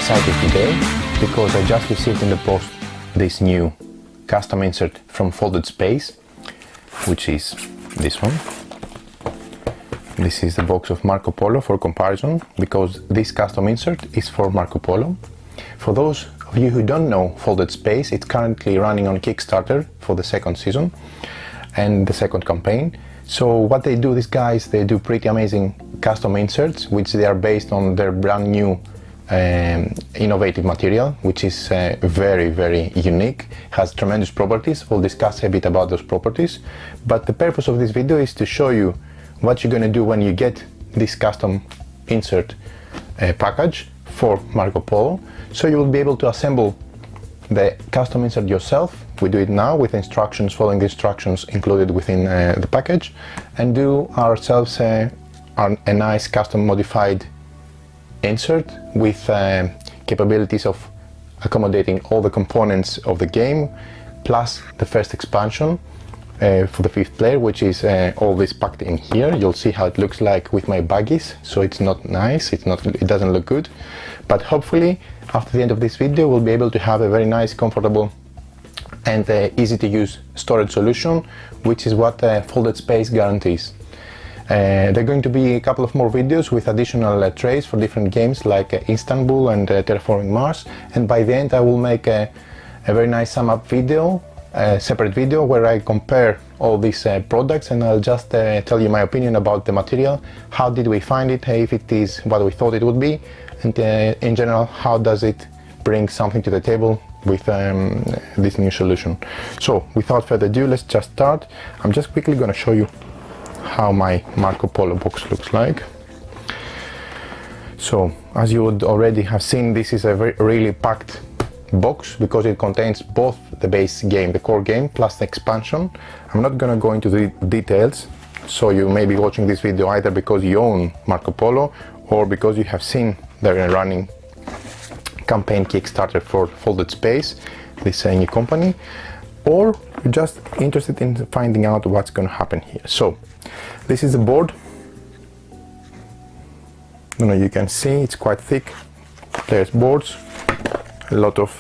excited today because I just received in the post this new custom insert from Folded Space, which is this one. This is the box of Marco Polo for comparison, because this custom insert is for Marco Polo. For those of you who don't know Folded Space, it's currently running on Kickstarter for the second season and the second campaign. So what they do, these guys, they do pretty amazing custom inserts, which they are based on their brand new innovative material, which is very, very unique, has tremendous properties. We'll discuss a bit about those properties, but the purpose of this video is to show you what you're going to do when you get this custom insert package for Marco Polo. So you will be able to assemble the custom insert yourself. We do it now with instructions, following the instructions included within the package, and do ourselves a nice custom modified insert with capabilities of accommodating all the components of the game, plus the first expansion for the 5th player, which is all this packed in here. You'll see how it looks like with my baggies, so it's not nice, it doesn't look good, but hopefully after the end of this video we'll be able to have a very nice, comfortable and easy to use storage solution, which is what Folded Space guarantees. There are going to be a couple of more videos with additional trays for different games like Istanbul and Terraforming Mars, and by the end I will make a very nice sum up video, a separate video where I compare all these products, and I'll just tell you my opinion about the material, how did we find it, if it is what we thought it would be, and in general how does it bring something to the table with this new solution. So without further ado, let's just start. I'm just quickly going to show you how my Marco Polo box looks like. So as you would already have seen, this is a really packed box because it contains both the base game, the core game, plus the expansion. I'm not going to go into the details, so you may be watching this video either because you own Marco Polo or because you have seen the running campaign Kickstarter for Folded Space, this new company, or you're just interested in finding out what's going to happen here. So this is the board. You can see it's quite thick, players boards, a lot of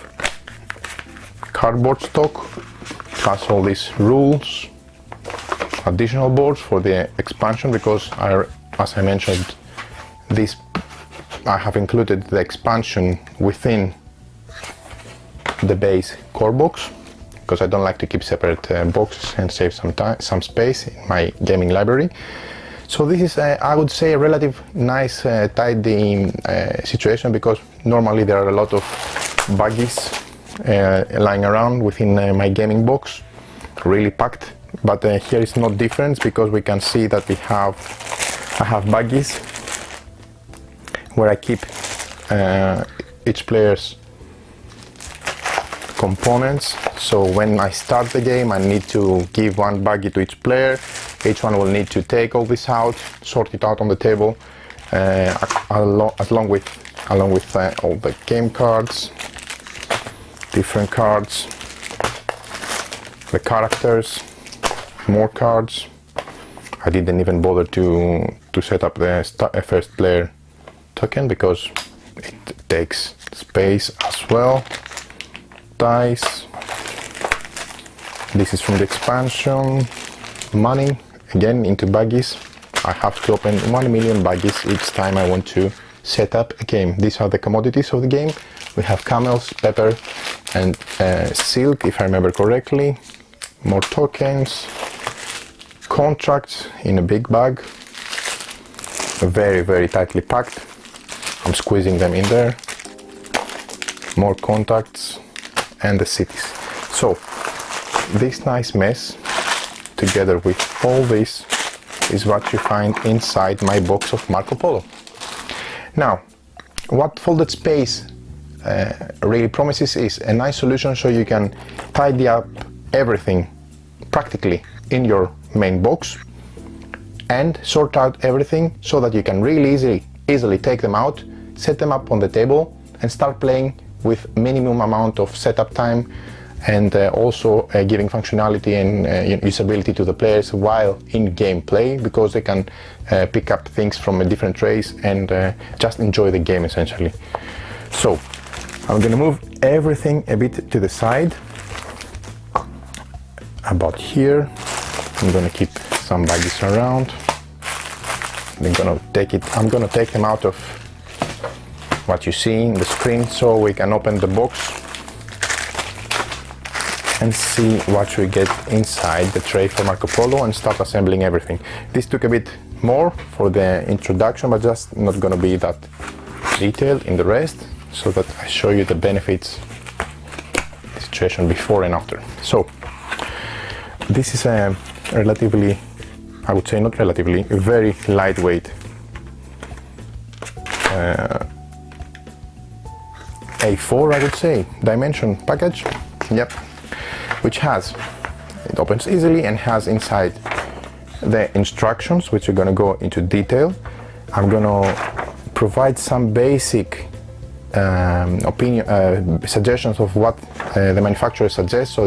cardboard stock, plus all these rules, additional boards for the expansion, because as I mentioned, I have included the expansion within the base core box, because I don't like to keep separate boxes and save some space in my gaming library. So this is, I would say, a relative nice, tidy situation, because normally there are a lot of baggies lying around within my gaming box, really packed. But here it's not different, because we can see that I have baggies where I keep each player's components. So when I start the game, I need to give one baggie to each player. Each one will need to take all this out, sort it out on the table, along with all the game cards, different cards, the characters, more cards. I didn't even bother to set up the first player token because it takes space as well. Dice. This is from the expansion. Money, again into baggies. I have to open 1 million baggies each time I want to set up a game. These are the commodities of the game. We have camels, pepper, and silk, if I remember correctly. More tokens, contracts in a big bag, very, very tightly packed. I'm squeezing them in there. More contacts, and the cities. So this nice mess, together with all this, is what you find inside my box of Marco Polo. Now, what Folded Space really promises is a nice solution so you can tidy up everything practically in your main box and sort out everything so that you can really easily take them out, set them up on the table, and start playing with minimum amount of setup time, and also giving functionality and usability to the players while in gameplay, because they can pick up things from different trays and just enjoy the game essentially. So I'm gonna move everything a bit to the side, about here. I'm gonna keep some baggies around. I'm gonna take them out of what you see in the screen so we can open the box and see what we get inside the tray for Marco Polo and start assembling everything. This took a bit more for the introduction, but just not gonna be that detailed in the rest, so that I show you the benefits, the situation before and after. So this is a relatively, I would say not relatively, a very lightweight A4, I would say, dimension package. Yep. Which it opens easily and has inside the instructions, which are gonna go into detail. I'm gonna provide some basic suggestions of what the manufacturer suggests. So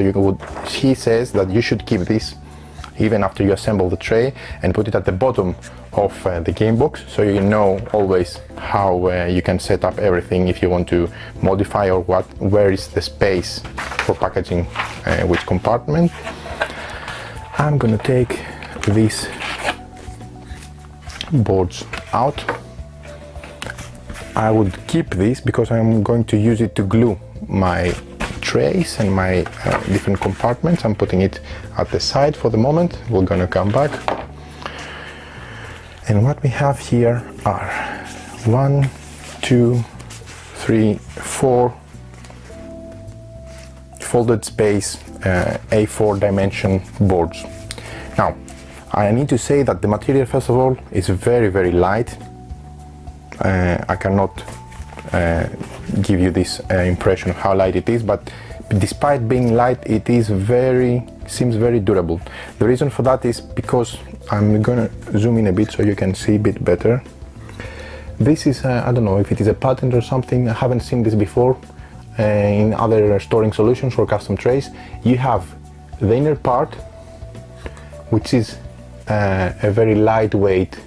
he says that you should keep this even after you assemble the tray and put it at the bottom of the game box, so you know always how you can set up everything if you want to modify, or where is the space for packaging which compartment. I'm gonna take these boards out. I would keep this because I'm going to use it to glue my trays and my different compartments. I'm putting it at the side for the moment. We're gonna come back. And what we have here are 1, 2, 3, 4 folded space A4 dimension boards. Now, I need to say that the material, first of all, is very, very light. I cannot give you this impression of how light it is, but despite being light, it is seems very durable. The reason for that is because I'm gonna zoom in a bit so you can see a bit better. This is, I don't know if it is a patent or something, I haven't seen this before in other storing solutions for custom trays. You have the inner part, which is a very lightweight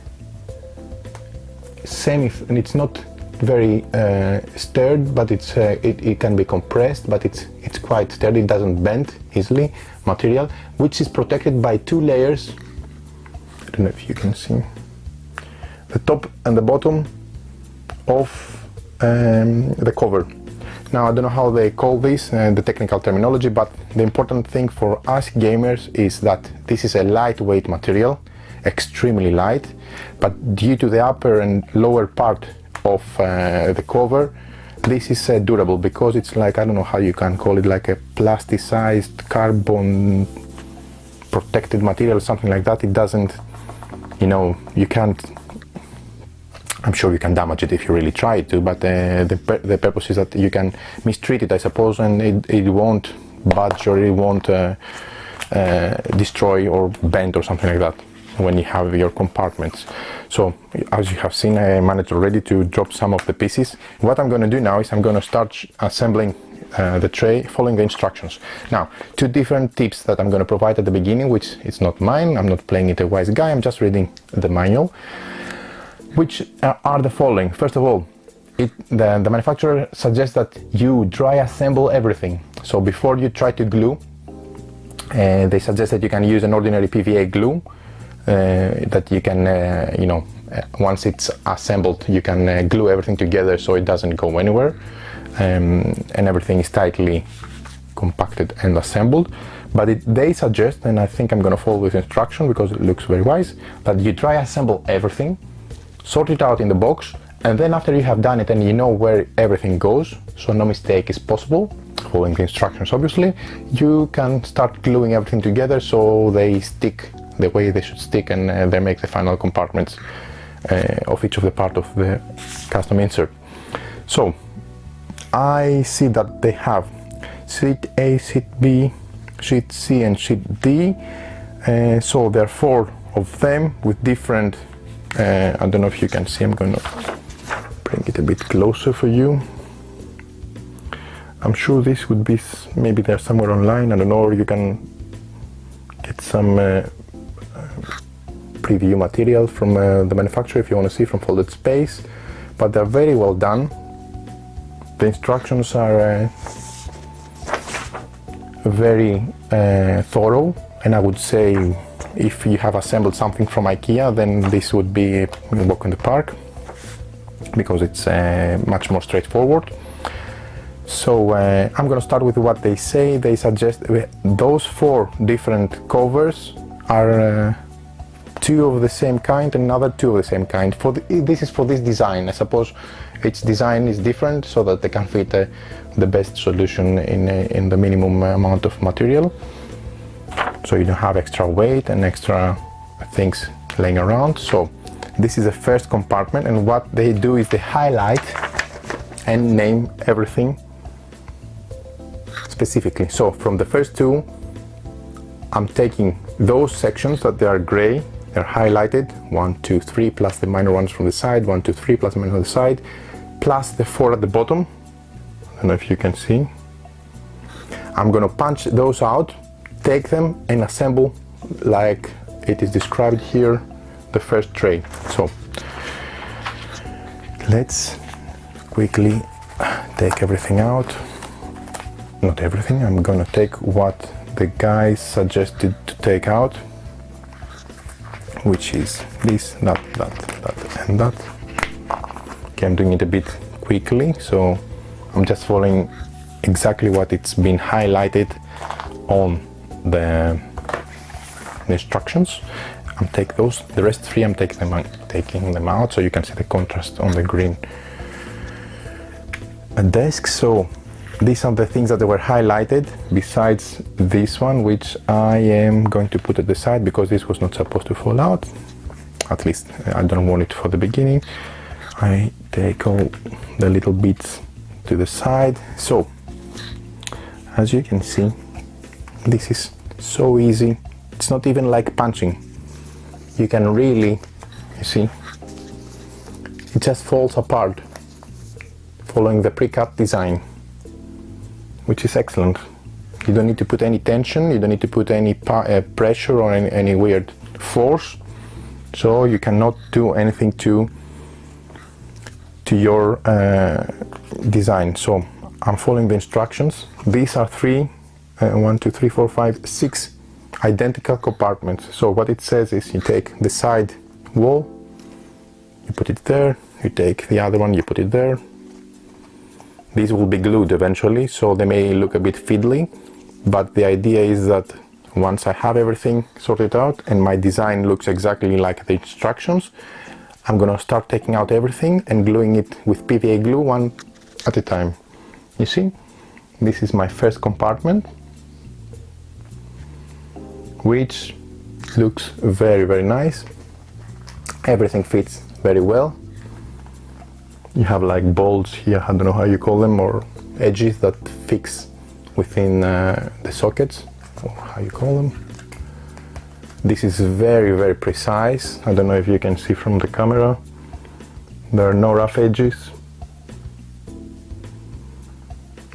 and it's not very sturdy, but it can be compressed, but it's quite sturdy, it doesn't bend easily material, which is protected by 2 layers. I don't know if you can see the top and the bottom of the cover. Now, I don't know how they call this, the technical terminology, but the important thing for us gamers is that this is a lightweight material, extremely light, but due to the upper and lower part of the cover, this is durable, because it's like, I don't know how you can call it, like a plasticized carbon protected material, something like that. It doesn't, you can't, I'm sure you can damage it if you really try to, but the purpose is that you can mistreat it, I suppose, and it won't budge, or it won't destroy or bend or something like that when you have your compartments. So as you have seen, I managed already to drop some of the pieces. What I'm going to do now is I'm going to start assembling the tray following the instructions. Now, 2 different tips that I'm going to provide at the beginning, which is not mine, I'm not playing it a wise guy, I'm just reading the manual, which are the following. First of all, the manufacturer suggests that you dry assemble everything. So before you try to glue, they suggest that you can use an ordinary PVA glue, that you can, once it's assembled, you can glue everything together so it doesn't go anywhere, and everything is tightly compacted and assembled. But they suggest, and I think I'm going to follow this instruction because it looks very wise, that you dry assemble everything, sort it out in the box, and then after you have done it and you know where everything goes, so no mistake is possible, following the instructions obviously, you can start gluing everything together so they stick the way they should stick, and they make the final compartments of each of the part of the custom insert. So I see that they have sheet A, sheet B, sheet C and sheet D, so there are 4 of them with different, I don't know if you can see, I'm going to bring it a bit closer for you. I'm sure this would be, maybe they're somewhere online, I don't know, or you can get some preview material from the manufacturer if you want to see from folded space, but they're very well done. The instructions are very thorough, and I would say if you have assembled something from IKEA, then this would be a walk in the park, because it's much more straightforward. So I'm going to start with what they say. They suggest those 4 different covers are 2 of the same kind and another 2 of the same kind. This is for this design. I suppose its design is different so that they can fit the best solution in the minimum amount of material, so you don't have extra weight and extra things laying around. So this is the first compartment, and what they do is they highlight and name everything specifically. So from the first 2, I'm taking those sections that they are gray, they're highlighted, 1, 2, 3, plus the minor ones from the side, 1, 2, 3, plus the minor on the side, plus the 4 at the bottom. I don't know if you can see. I'm gonna punch those out, take them and assemble like it is described here, the first tray. So let's quickly take everything out. Not everything, I'm gonna take what the guys suggested to take out, which is this, that, and that. Okay, I'm doing it a bit quickly, so I'm just following exactly what it's been highlighted on the instructions. I'm take those, the rest 3 I'm taking them out, so you can see the contrast on the green desk. So these are the things that were highlighted, besides this one, which I am going to put at the side because this was not supposed to fall out. At least I don't want it for the beginning. I take all the little bits to the side. So as you can see, this is so easy. It's not even like punching. You can really, you see, it just falls apart following the pre-cut design, which is excellent. You don't need to put any tension, you don't need to put any pressure or any weird force, so you cannot do anything to your design. So I'm following the instructions. These are 1, 2, 3, 4, 5, 6 identical compartments. So what it says is you take the side wall, you put it there, you take the other one, you put it there. These will be glued eventually, so they may look a bit fiddly, but the idea is that once I have everything sorted out and my design looks exactly like the instructions, I'm gonna start taking out everything and gluing it with PVA glue one at a time. You see, this is my first compartment, which looks very, very nice. Everything fits very well. You have like bolts here, I don't know how you call them, or edges that fix within the sockets, or how you call them. This is very, very precise. I don't know if you can see from the camera. There are no rough edges.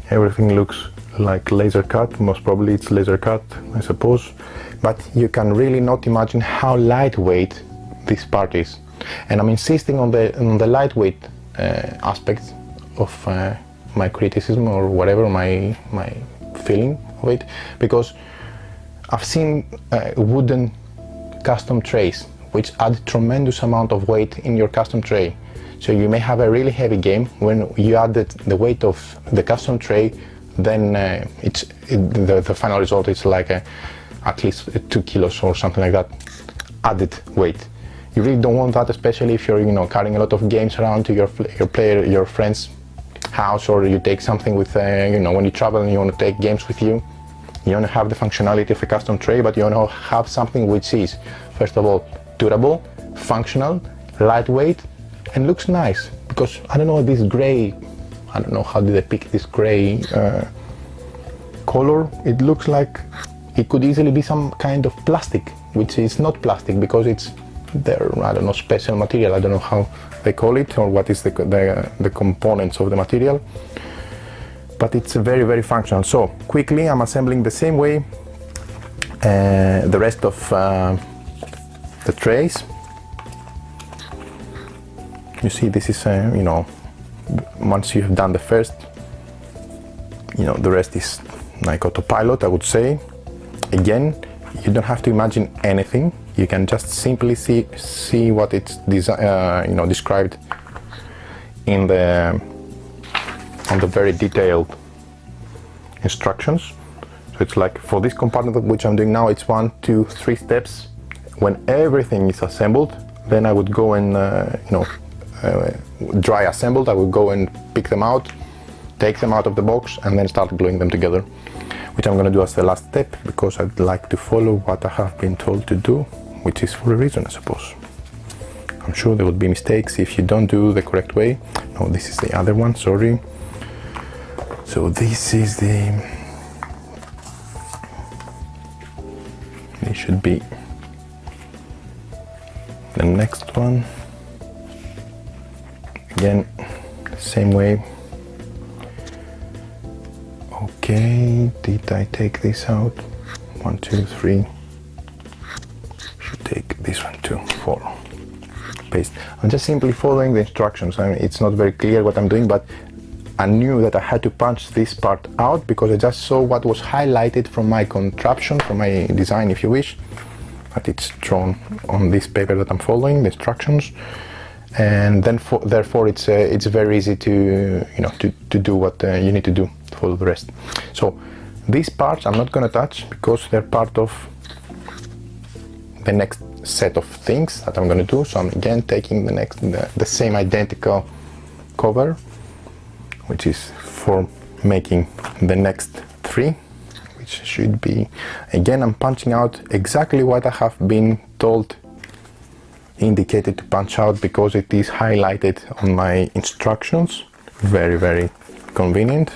Everything looks like laser cut. Most probably it's laser cut, I suppose. But you can really not imagine how lightweight this part is. And I'm insisting on the lightweight aspects of my criticism, or whatever, my feeling of it, because I've seen wooden custom trays which add tremendous amount of weight in your custom tray. So you may have a really heavy game. When you add the weight of the custom tray, then the final result is like at least 2 kilos or something like that added weight. You really don't want that, especially if you're carrying a lot of games around to your friend's house, or you take something with when you travel and you want to take games with you. You want to have the functionality of a custom tray, but you want to have something which is, first of all, durable, functional, lightweight, and looks nice. Because I don't know, this gray, I don't know how did they pick this gray color. It looks like it could easily be some kind of plastic, which is not plastic because it's I don't know, special material. I don't know how they call it, or what is the components of the material. But it's very, very functional. So quickly, I'm assembling the same way the rest of the trays. You see, this is once you have done the first you know, the rest is like autopilot, I would say. Again, you don't have to imagine anything. You can just simply see what it's you know, described in on the very detailed instructions. So it's like for this compartment which I'm doing now, it's 1, 2, 3 steps. When everything is assembled, then I would go and you know, dry assembled, I would go and pick them out, take them out of the box, and then start gluing them together, which I'm going to do as the last step, because I'd like to follow what I have been told to do, which is for a reason, I suppose. I'm sure there would be mistakes if you don't do the correct way. No, this is the other one, sorry. So this is this should be the next one. Again, same way. Okay, did I take this out? 1, 2, 3. Should take this one too. 4. Paste. I'm just simply following the instructions. I mean, it's not very clear what I'm doing, but I knew that I had to punch this part out because I just saw what was highlighted from my contraption, from my design, if you wish. But it's drawn on this paper that I'm following, the instructions, and then therefore it's very easy to, you know, to do what you need to do to follow the rest. So these parts I'm not going to touch because they're part of the next set of things that I'm going to do. So I'm again taking the same identical cover, which is for making the next 3, which should be, again, I'm punching out exactly what I have been told, indicated to punch out, because it is highlighted on my instructions. Very, very convenient.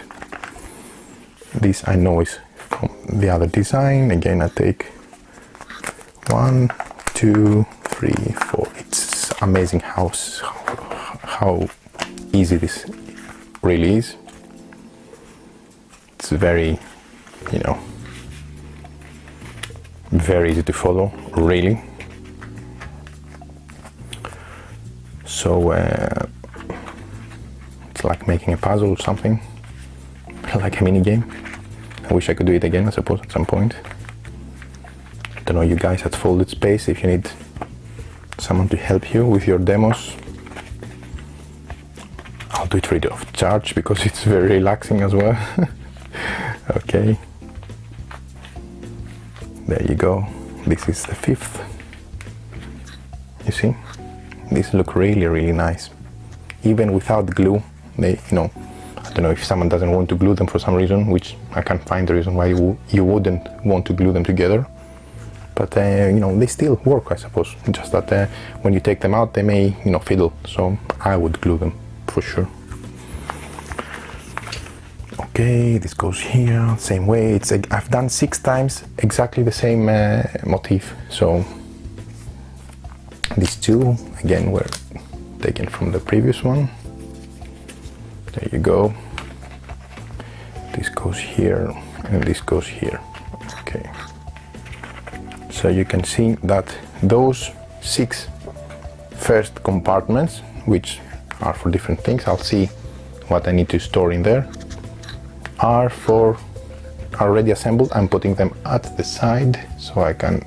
This I know is from the other design. Again, I take 1, 2, 3, 4. It's amazing how easy this really is. It's very, you know, very easy to follow, really. So it's like making a puzzle or something, like a mini game. I wish I could do it again, I suppose, at some point. I don't know, you guys at Folded Space, if you need someone to help you with your demos, I'll do it free of charge because it's very relaxing as well. Okay, there you go. This is the 5th. You see, these look really, really nice. Even without glue, they, you know, I don't know if someone doesn't want to glue them for some reason, which I can't find the reason why you wouldn't want to glue them together. But you know, they still work, I suppose. Just that when you take them out, they may, you know, fiddle. So I would glue them for sure. Okay, this goes here, same way. It's I've done 6 times exactly the same motif. So these 2 again were taken from the previous one. There you go. This goes here and this goes here. Okay. So you can see that those 6 first compartments, which are for different things, I'll see what I need to store in there, are already assembled. I'm putting them at the side so I can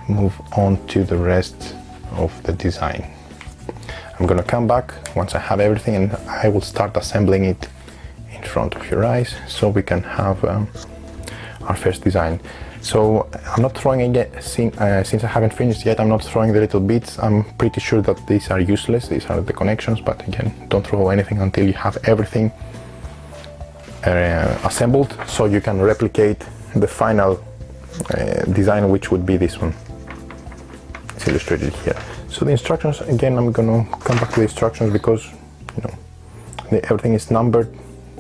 move on to the rest of the design. I'm gonna come back once I have everything and I will start assembling it in front of your eyes so we can have our first design. So I'm not throwing again, since I haven't finished yet, I'm not throwing the little bits. I'm pretty sure that these are useless, these are the connections, but again, don't throw anything until you have everything assembled, so you can replicate the final design, which would be this one. It's illustrated here. So the instructions, again, I'm gonna come back to the instructions because, you know, everything is numbered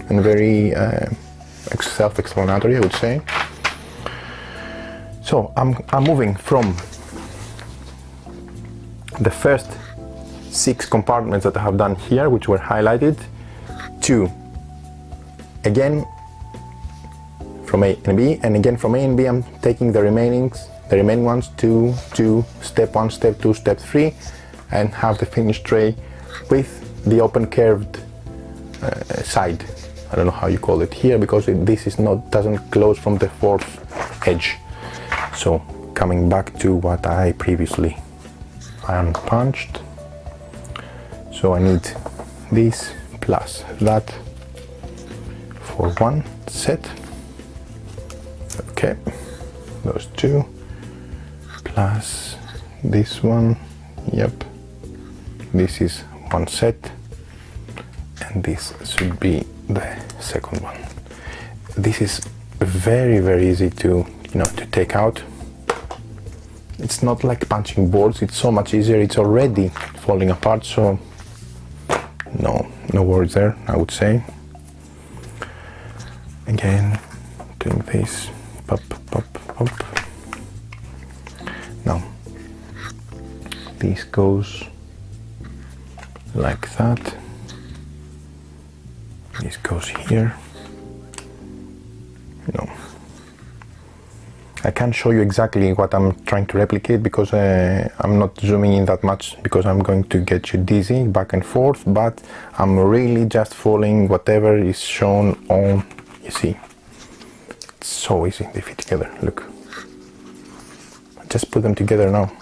and very self-explanatory, I would say. So I'm moving from the first 6 compartments that I have done here, which were highlighted, to again from A and B, and again from A and B I'm taking the remaining ones to step 1, step 2, step 3, and have the finished tray with the open curved side. I don't know how you call it here, because this is not, doesn't close from the fourth edge. So coming back to what I previously iron punched, so I need this plus that for one set. Okay, those two plus this one. Yep, this is one set, and this should be the second one. This is very easy to to take out. It's not like punching boards, it's so much easier. It's already falling apart, so no worries there, I would say. Again, doing this, pop. Now this goes like that. This goes here. I can't show you exactly what I'm trying to replicate, because I'm not zooming in that much, because I'm going to get you dizzy back and forth, but I'm really just following whatever is shown on, you see. It's so easy, they fit together, look. Just put them together now.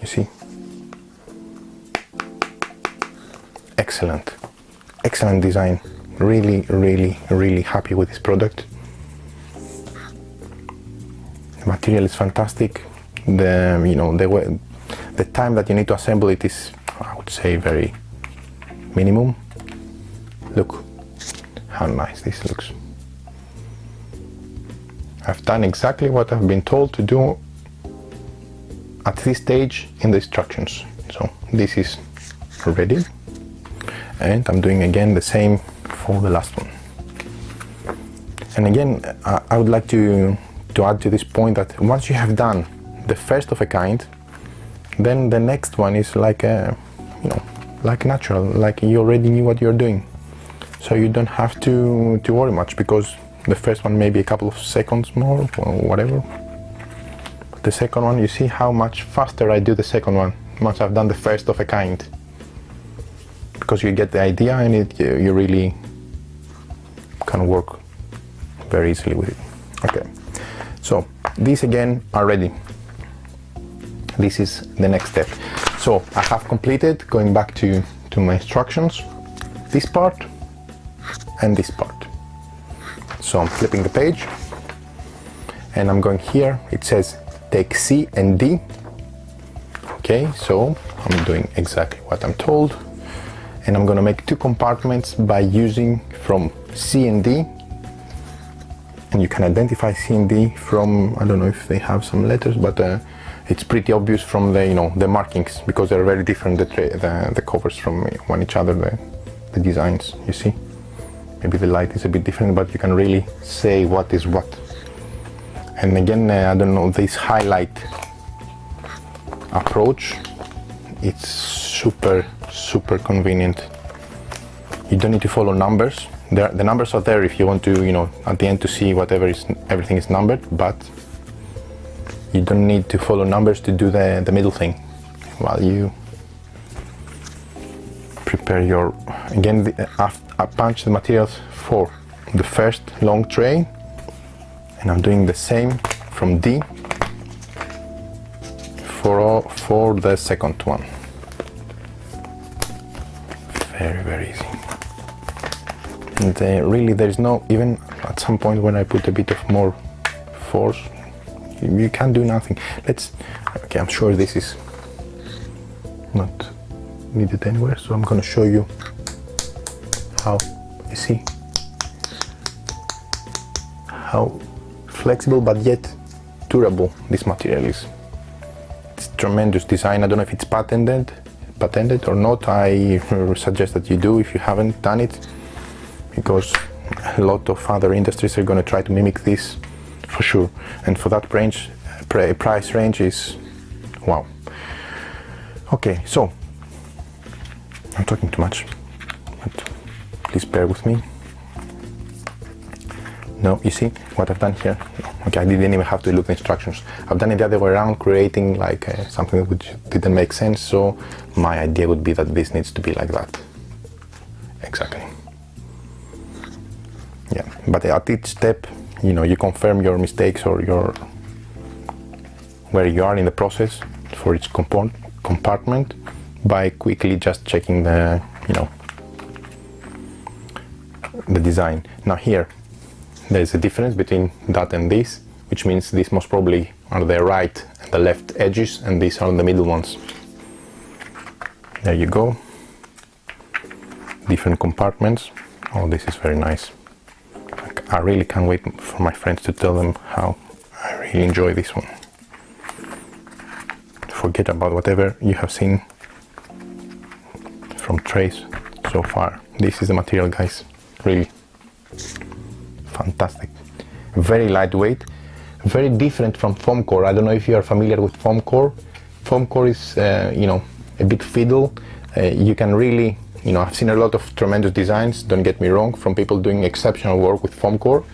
You see? Excellent design. Really happy with this product. The material is fantastic. The time that you need to assemble it is, I would say, very minimum. Look how nice this looks. I've done exactly what I've been told to do at this stage in the instructions. So this is ready, and I'm doing again the same for the last one. And again, I would like to add to this point that once you have done the first of a kind, then the next one is like like natural, like you already knew what you're doing. So you don't have to worry much, because the first one may be a couple of seconds more or whatever. But the second one, you see how much faster I do the second one once I've done the first of a kind. Because you get the idea, and you really can work very easily with it. Okay, so these again are ready. This is the next step. So I have completed, going back to my instructions, this part and this part. So I'm flipping the page, and I'm going here. It says take C and D. Okay, so I'm doing exactly what I'm told. And I'm going to make two compartments by using from C and D, and you can identify C and D from, I don't know if they have some letters, but it's pretty obvious from the the markings, because they're very different, the covers from each other, the designs, you see. Maybe the light is a bit different, but you can really say what is what. And again, I don't know, this highlight approach, it's super convenient. You don't need to follow numbers. The numbers are there if you want to, at the end to see everything is numbered, but you don't need to follow numbers to do the middle thing while you prepare your, again, I punch the materials for the first long tray, and I'm doing the same from D for the second one. Very easy. And really there is no, even at some point when I put a bit of more force, you can't do nothing. Okay, I'm sure this is not needed anywhere, so I'm gonna show you how, you see, how flexible but yet durable this material is. It's tremendous design. I don't know if it's patented or not. I suggest that you do if you haven't done it, because a lot of other industries are going to try to mimic this for sure, and for that price range is wow. Okay, so I'm talking too much, but please bear with me. No, you see what I've done here? Okay, I didn't even have to look at the instructions. I've done it the other way around, creating like something which didn't make sense, so my idea would be that this needs to be like that. Exactly. Yeah, but at each step, you know, you confirm your mistakes or your where you are in the process for each compartment by quickly just checking the, you know, the design. Now here, there's a difference between that and this, which means these most probably are the right and the left edges, and these are the middle ones. There you go. Different compartments. Oh, this is very nice. I really can't wait for my friends to tell them how I really enjoy this one. Forget about whatever you have seen from trays so far. This is the material, guys. Really fantastic. Very lightweight, very different from foam core. I don't know if you are familiar with foam core. Foam core is, you know, a bit fiddle. You can really, you know, I've seen a lot of tremendous designs, don't get me wrong, from people doing exceptional work with foam core,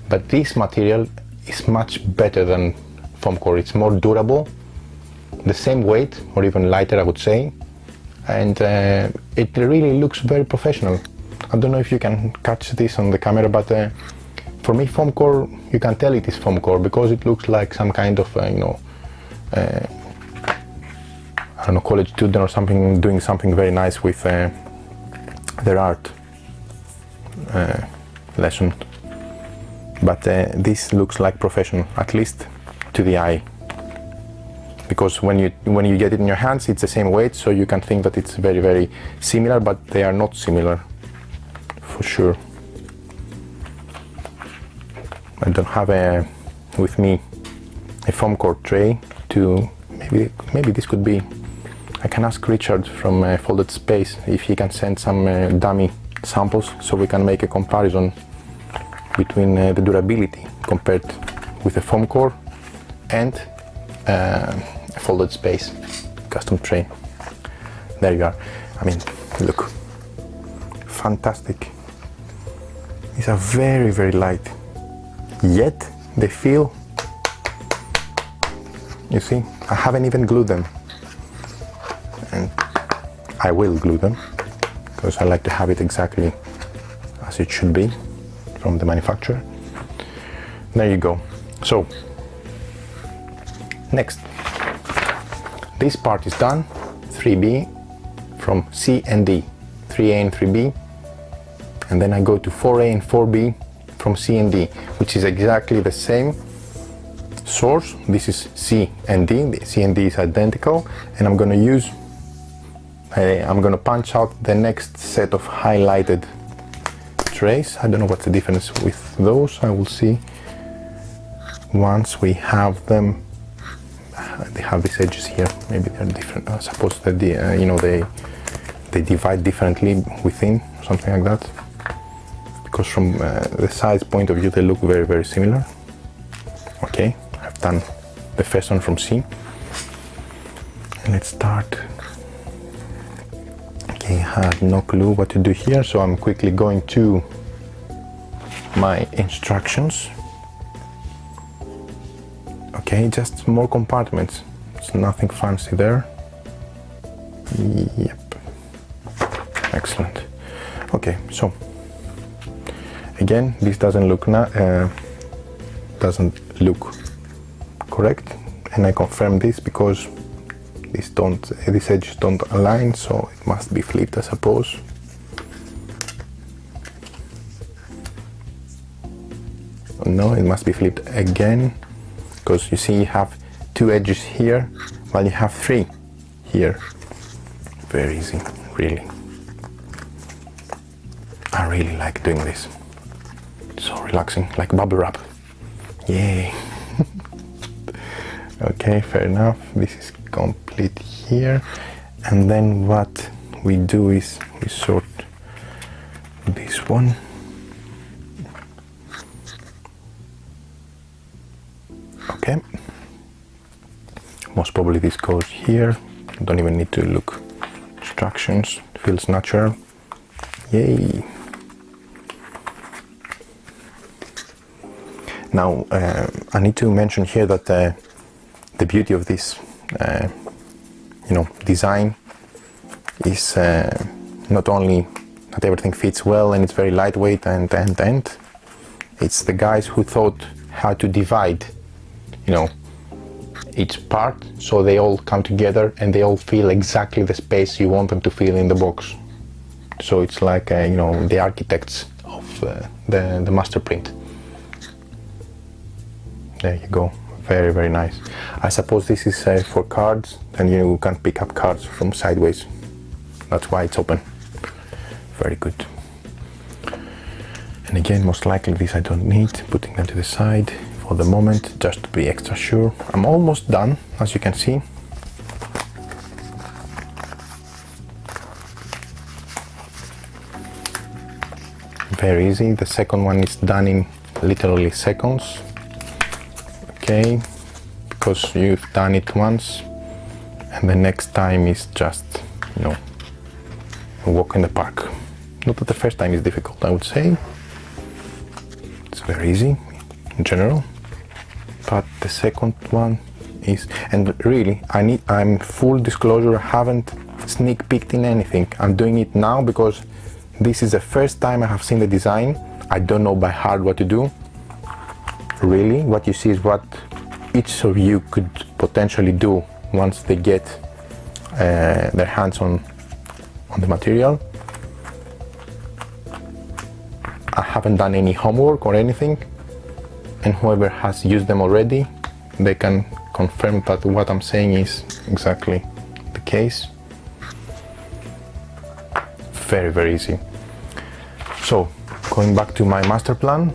but this material is much better than foam core. It's more durable, the same weight or even lighter, I would say, and it really looks very professional. I don't know if you can catch this on the camera, but for me, foam core, you can tell it is foam core because it looks like some kind of, you know, I don't know, college student or something doing something very nice with their art lesson. But this looks like professional, at least to the eye, because when you get it in your hands, it's the same weight, so you can think that it's very, very similar, but they are not similar, for sure. I don't have with me a foam core tray to, maybe this could be, I can ask Richard from Folded Space if he can send some dummy samples so we can make a comparison between the durability compared with a foam core and a Folded Space custom tray. There you are. I mean, look, fantastic. These are very, very light, yet they feel, you see, I haven't even glued them, and I will glue them because I like to have it exactly as it should be from the manufacturer. There you go. So next, this part is done, 3B from C and D, 3A and 3B, and then I go to 4A and 4B from C and D, which is exactly the same source. This is C and D, the C and D is identical, and I'm going to punch out the next set of highlighted trays. I don't know what's the difference with those. I will see once we have them. They have these edges here, maybe they're different. I suppose that you know, they divide differently within, something like that, because from the size point of view they look very, very similar. Okay, I've done the first one from C, and let's start. Okay, I have no clue what to do here, so I'm quickly going to my instructions. Okay, just more compartments. It's nothing fancy there. Yep. Excellent. Okay, so again, this doesn't look correct, and I confirm this because these edges don't align, so it must be flipped, I suppose. No, it must be flipped again, because you see you have two edges here while you have three here. Very easy, really. I really like doing this. It's so relaxing, like bubble wrap. Yay. Okay, fair enough. This is complete here, and then what we do is we sort this one. Okay, most probably this goes here. Don't even need to look instructions, feels natural. Yay. Now I need to mention here that the beauty of this design is not only that everything fits well and it's very lightweight and it's the guys who thought how to divide each part so they all come together and they all feel exactly the space you want them to feel in the box. So it's like the architects of the master print. There you go, very, very nice. I suppose this is for cards, and you can pick up cards from sideways. That's why it's open. Very good. And again, most likely this I don't need, putting them to the side for the moment, just to be extra sure. I'm almost done, as you can see. Very easy. The second one is done in literally seconds. Okay, because you've done it once, and the next time is just, a walk in the park. Not that the first time is difficult, I would say. It's very easy in general, but the second one is, and really, I'm full disclosure, I haven't sneak peeked in anything. I'm doing it now because this is the first time I have seen the design. I don't know by heart what to do. Really, what you see is what each of you could potentially do once they get their hands on the material. I haven't done any homework or anything, and whoever has used them already, they can confirm that what I'm saying is exactly the case. Very, very easy. So, going back to my master plan,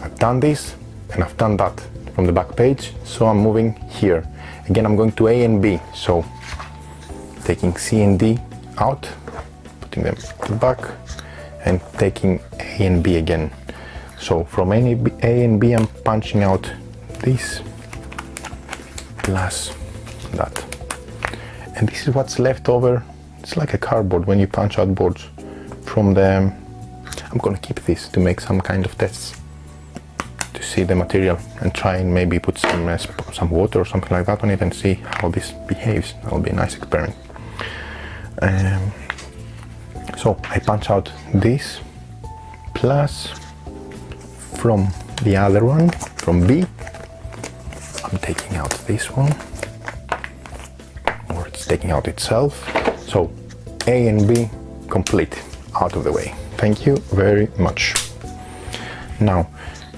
I've done this and I've done that from the back page, so I'm moving here. Again, I'm going to A and B, so taking C and D out, putting them to the back, and taking A and B again. So from A and B, I'm punching out this plus that. And this is what's left over. It's like a cardboard when you punch out boards from the... I'm gonna keep this to make some kind of tests to see the material and try and maybe put some water or something like that on it and see how this behaves. That'll be a nice experiment. So I punch out this plus from the other one, from B, I'm taking out this one, or it's taking out itself. So A and B complete, out of the way. Thank you very much. Now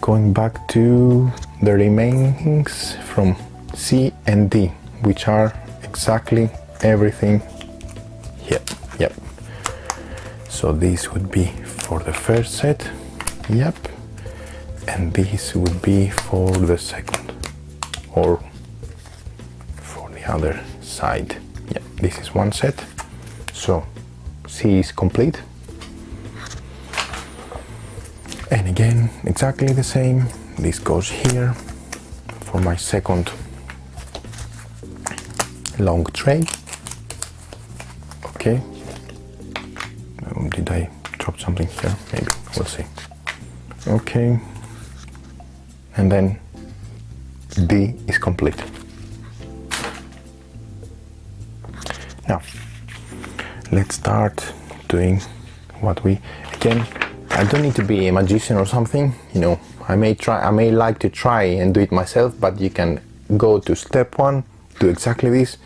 going back to the remainings from C and D, which are exactly everything here. Yep. So this would be for the first set. Yep. And this would be for the second, or for the other side. Yeah, this is one set. So C is complete. And again, exactly the same. This goes here for my second long tray. Okay. Did I drop something here? Maybe, we'll see. Okay. And then D is complete. Now, let's start doing what we, again, I don't need to be a magician or something, I may like to try and do it myself, but you can go to step 1, do exactly this,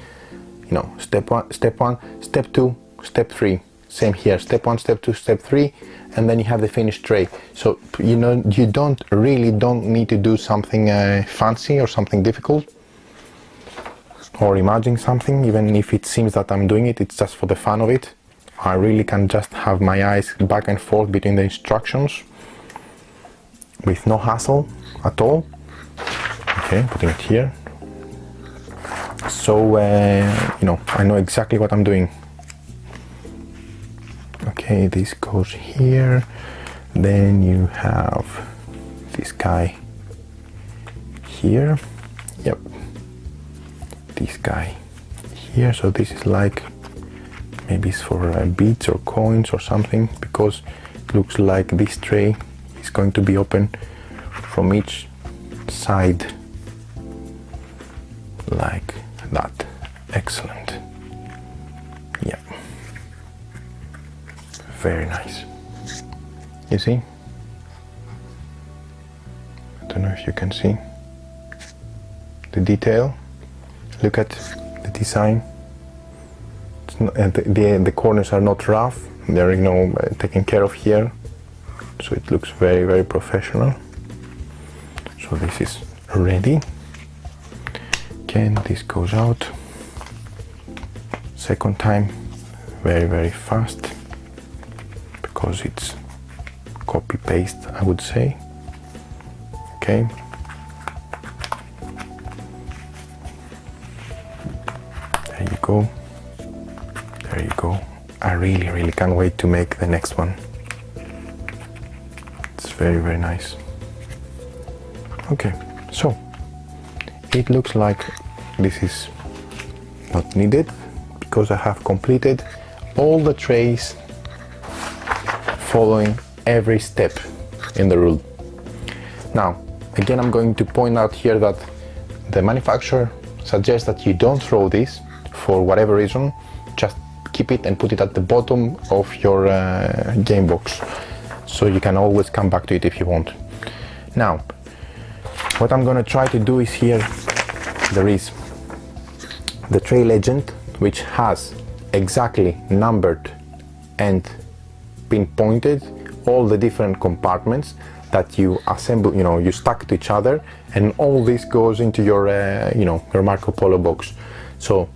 step 1, step 2, step 3, same here, step 1, step 2, step 3, and then you have the finished tray. So, you don't need to do something fancy or something difficult, or imagine something, even if it seems that I'm doing it, it's just for the fun of it. I really can just have my eyes back and forth between the instructions with no hassle at all. Okay, putting it here. So, I know exactly what I'm doing. Okay, this goes here. Then you have this guy here. Yep. This guy here. So this is like, maybe it's for beads or coins or something, because it looks like this tray is going to be open from each side like that. Excellent. Yeah, very nice. You see, I don't know if you can see the detail. Look at the design. It's not, the corners are not rough, they're, you know, taken care of here, so it looks very, very professional. So this is ready. Again, this goes out. Second time, very, very fast, because it's copy paste, I would say. Okay. There you go. There you go. I really, really can't wait to make the next one. It's very, very nice. Okay, so it looks like this is not needed, because I have completed all the trays following every step in the rule. Now, again, I'm going to point out here that the manufacturer suggests that you don't throw this for whatever reason. Just keep it and put it at the bottom of your game box, so you can always come back to it if you want. Now, what I'm going to try to do is here, there is the tray legend, which has exactly numbered and pinpointed all the different compartments that you assemble, you know, you stack to each other, and all this goes into your, you know, your Marco Polo box. So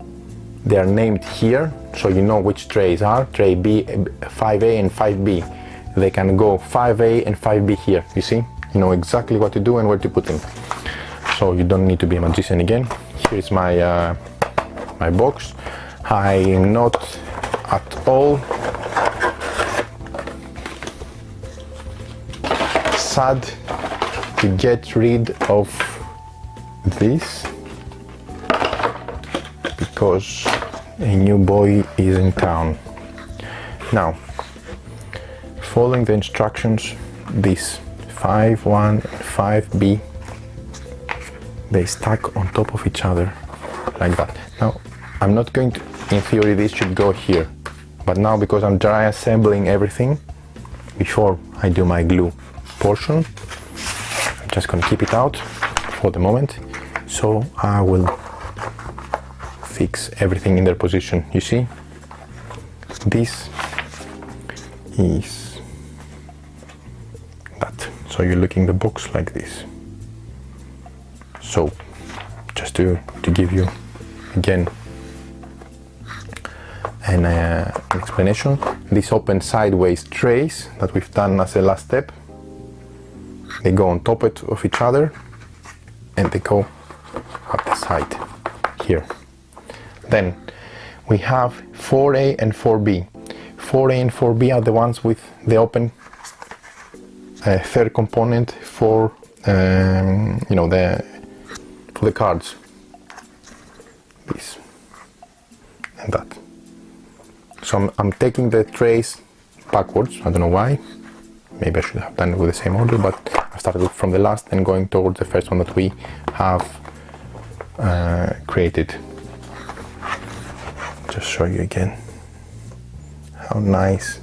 they are named here, so you know which trays are tray B, 5A and 5B. They can go 5A and 5B here. You see, you know exactly what to do and where to put them. So you don't need to be a magician again. Here is my my box. I'm not at all sad to get rid of this, because a new boy is in town. Now, following the instructions, this 5-1 and 5B, they stack on top of each other like that. Now, I'm not going to, in theory this should go here, but now because I'm dry assembling everything before I do my glue portion, I'm just going to keep it out for the moment, so I will fix everything in their position. You see, this is that, so you're looking the box like this. So just to give you again an explanation, these open sideways trays that we've done as a last step, they go on top of each other and they go at the side here. Then we have 4A and 4B. 4A and 4B are the ones with the open third component for you know, for the cards. This and that. So I'm taking the trays backwards. I don't know why. Maybe I should have done it with the same order, but I started from the last and going towards the first one that we have created. Just show you again how nice.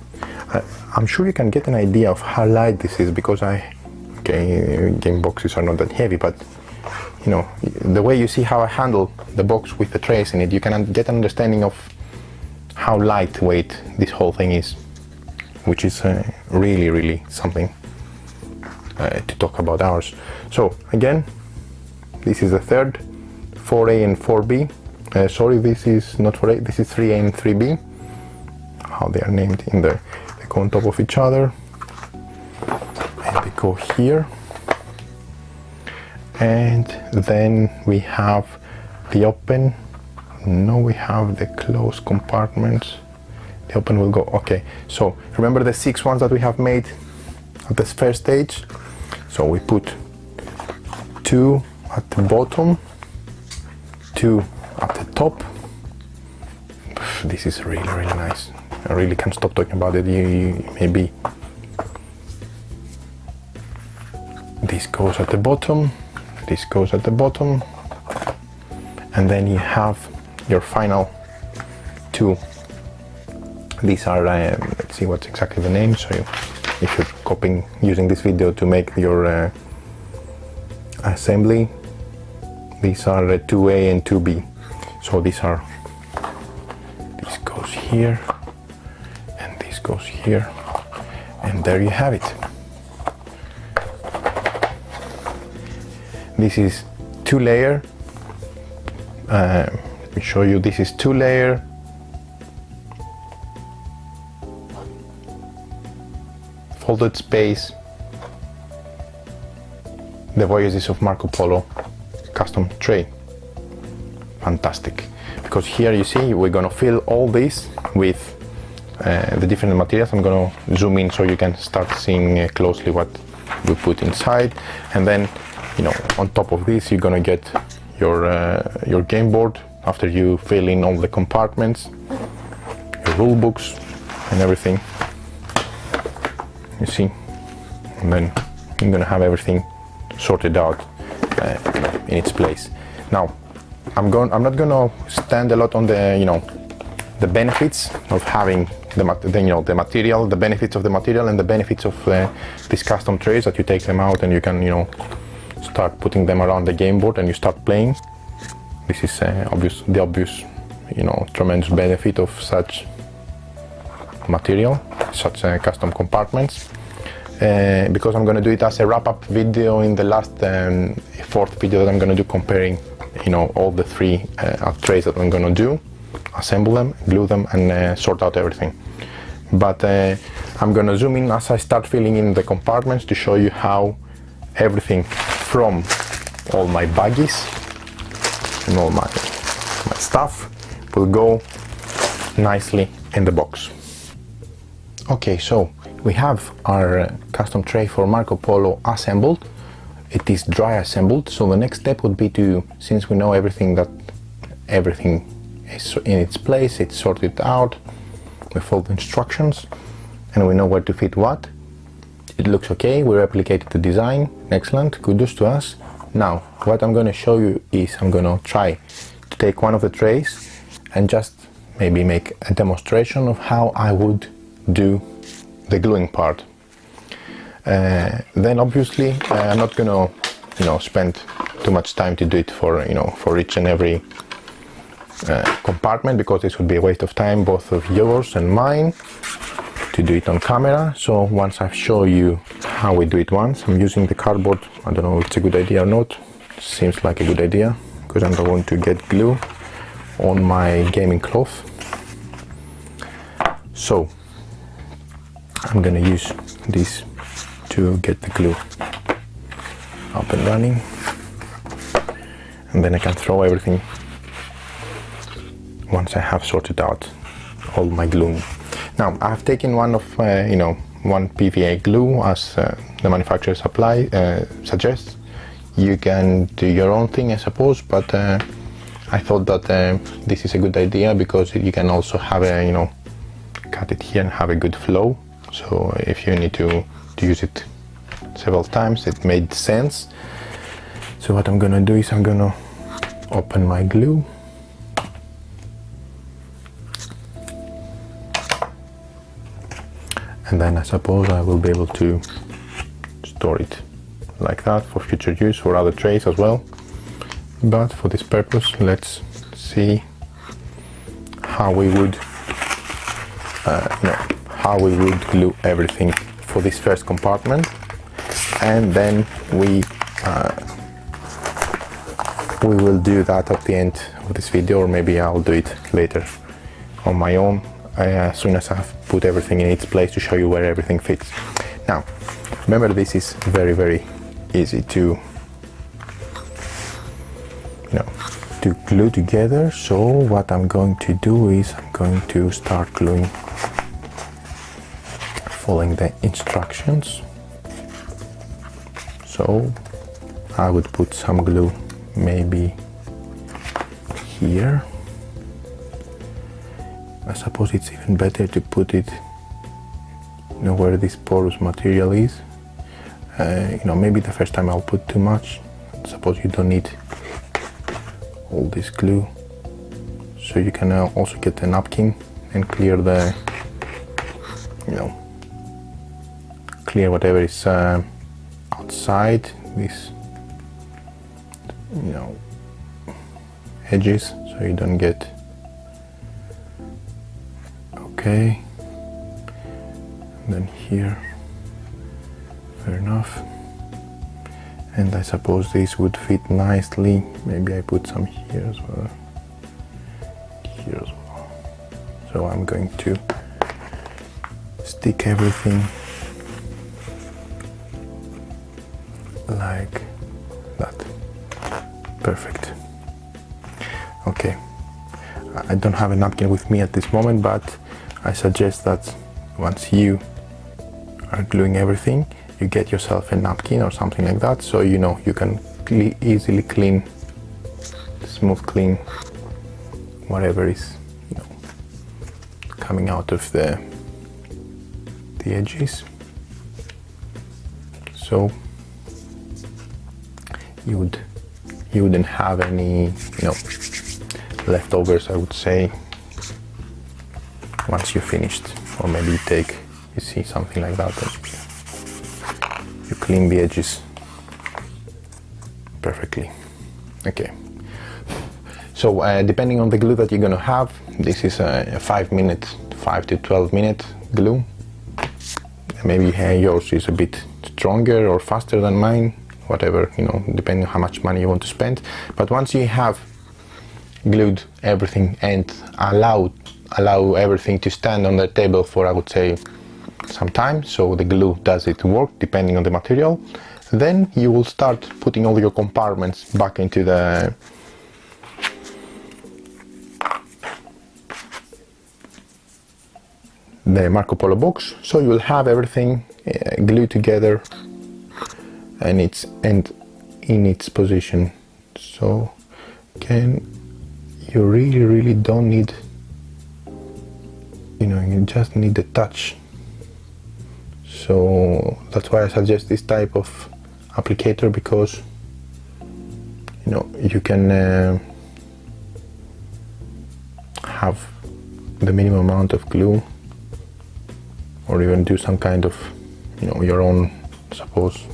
I'm sure you can get an idea of how light this is, because game boxes are not that heavy, but you know, the way you see how I handle the box with the trays in it, you can get an understanding of how lightweight this whole thing is, which is really, really something to talk about ours. So again, this is the third, 4A and 4B. Sorry, this is not 4A, this is 3A and 3B. How they are named in there. They go on top of each other, and they go here. And then we have the open. No, we have the closed compartments. The open will go, okay. So remember the 6 ones that we have made at this first stage? So we put 2 at the bottom, 2 at the top. This is really, really nice. I really can't stop talking about it. Maybe this goes at the bottom, this goes at the bottom, and then you have your final two. These are, let's see what's exactly the name, so if you're copying, using this video to make your assembly, these are 2A and 2B. So these are, this goes here, and this goes here, and there you have it. This is 2-layer. Let me show you. This is 2-layer. Folded space. The Voyages of Marco Polo custom tray. Fantastic. Because here you see we're gonna fill all this with the different materials. I'm gonna zoom in so you can start seeing closely what we put inside, and then, you know, on top of this you're gonna get your game board after you fill in all the compartments, your rule books and everything, you see, and then you're gonna have everything sorted out in its place. Now I'm not gonna stand a lot on the, you know, the benefits of having the material, the benefits of the material and the benefits of these custom trays, that you take them out and you can, you know, start putting them around the game board and you start playing. This is the obvious, you know, tremendous benefit of such material, such custom compartments. Because I'm going to do it as a wrap-up video in the last fourth video that I'm going to do, comparing, you know, all the three trays that I'm going to do, assemble them, glue them, and sort out everything. But I'm going to zoom in as I start filling in the compartments to show you how everything from all my baggies and all my stuff will go nicely in the box. Okay, so we have our custom tray for Marco Polo assembled. It is dry assembled, so the next step would be to, since we know everything is in its place, it's sorted out, we follow the instructions and we know where to fit what. It looks okay, we replicated the design, excellent, kudos to us. Now what I'm going to show you is I'm going to try to take one of the trays and just maybe make a demonstration of how I would do the gluing part. Then obviously I'm not going to, you know, spend too much time to do it for, you know, for each and every compartment, because this would be a waste of time, both of yours and mine, to do it on camera. So once I've shown you how we do it once, I'm using the cardboard. I don't know if it's a good idea or not. Seems like a good idea, because I'm not going to get glue on my gaming cloth. So I'm gonna use this to get the glue up and running, and then I can throw everything once I have sorted out all my gluing. Now I've taken one of one PVA glue, as the manufacturer suggests. You can do your own thing, I suppose, but I thought that this is a good idea, because you can also have a, you know, cut it here and have a good flow. So if you need to use it several times, it made sense. So what I'm gonna do is I'm gonna open my glue, and then I suppose I will be able to store it like that for future use for other trays as well. But for this purpose, let's see how we would glue everything for this first compartment, and then we will do that at the end of this video, or maybe I'll do it later on my own, as soon as I've put everything in its place, to show you where everything fits. Now remember, this is very easy to, you know, to glue together. So what I'm going to do is I'm going to start gluing, following the instructions. So I would put some glue maybe here. I suppose it's even better to put it, you know, where this porous material is, maybe the first time I'll put too much. Suppose you don't need all this glue, so you can also get a napkin and clear the, clear whatever is outside these, edges, so you don't get. Okay, and then here, fair enough. And I suppose this would fit nicely. Maybe I put some here as well. Here as well. So I'm going to stick everything like that. Perfect. Okay. I don't have a napkin with me at this moment, but I suggest that once you are gluing everything, you get yourself a napkin or something like that, so you can easily clean, smooth clean whatever is coming out of the edges. So you wouldn't have any leftovers, I would say, once you're finished. Or maybe you see something like that, and you clean the edges perfectly. Okay, so depending on the glue that you're gonna have, this is a 5 to 12 minute glue. Maybe yours is a bit stronger or faster than mine, whatever, depending on how much money you want to spend. But once you have glued everything and allow everything to stand on the table for, I would say, some time, so the glue does its work depending on the material, then you will start putting all your compartments back into the Marco Polo box, so you will have everything glued together and in its position. So you really don't need, you just need the touch. So that's why I suggest this type of applicator, because you can have the minimum amount of glue, or even do some kind of your own, suppose,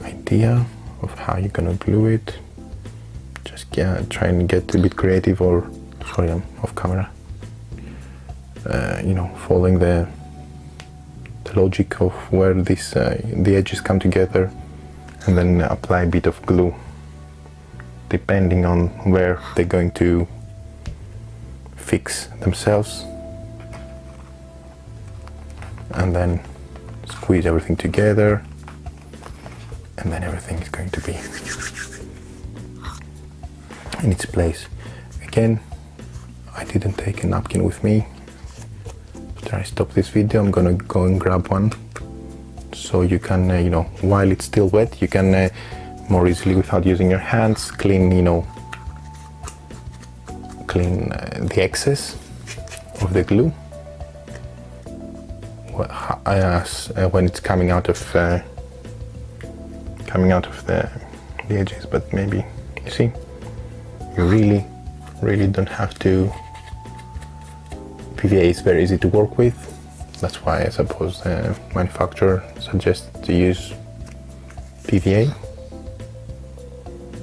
idea of how you're gonna glue it. Just try and get a bit creative, or sorry, I'm off camera. Following the logic of where the edges come together, and then apply a bit of glue depending on where they're going to fix themselves, and then squeeze everything together, and then everything is going to be in its place. Again, I didn't take a napkin with me. After I stop this video, I'm gonna go and grab one, so you can, while it's still wet, you can more easily, without using your hands, clean the excess of the glue when it's coming out of the edges. But maybe, you see, you really don't have to. PVA is very easy to work with. That's why I suppose the manufacturer suggests to use PVA,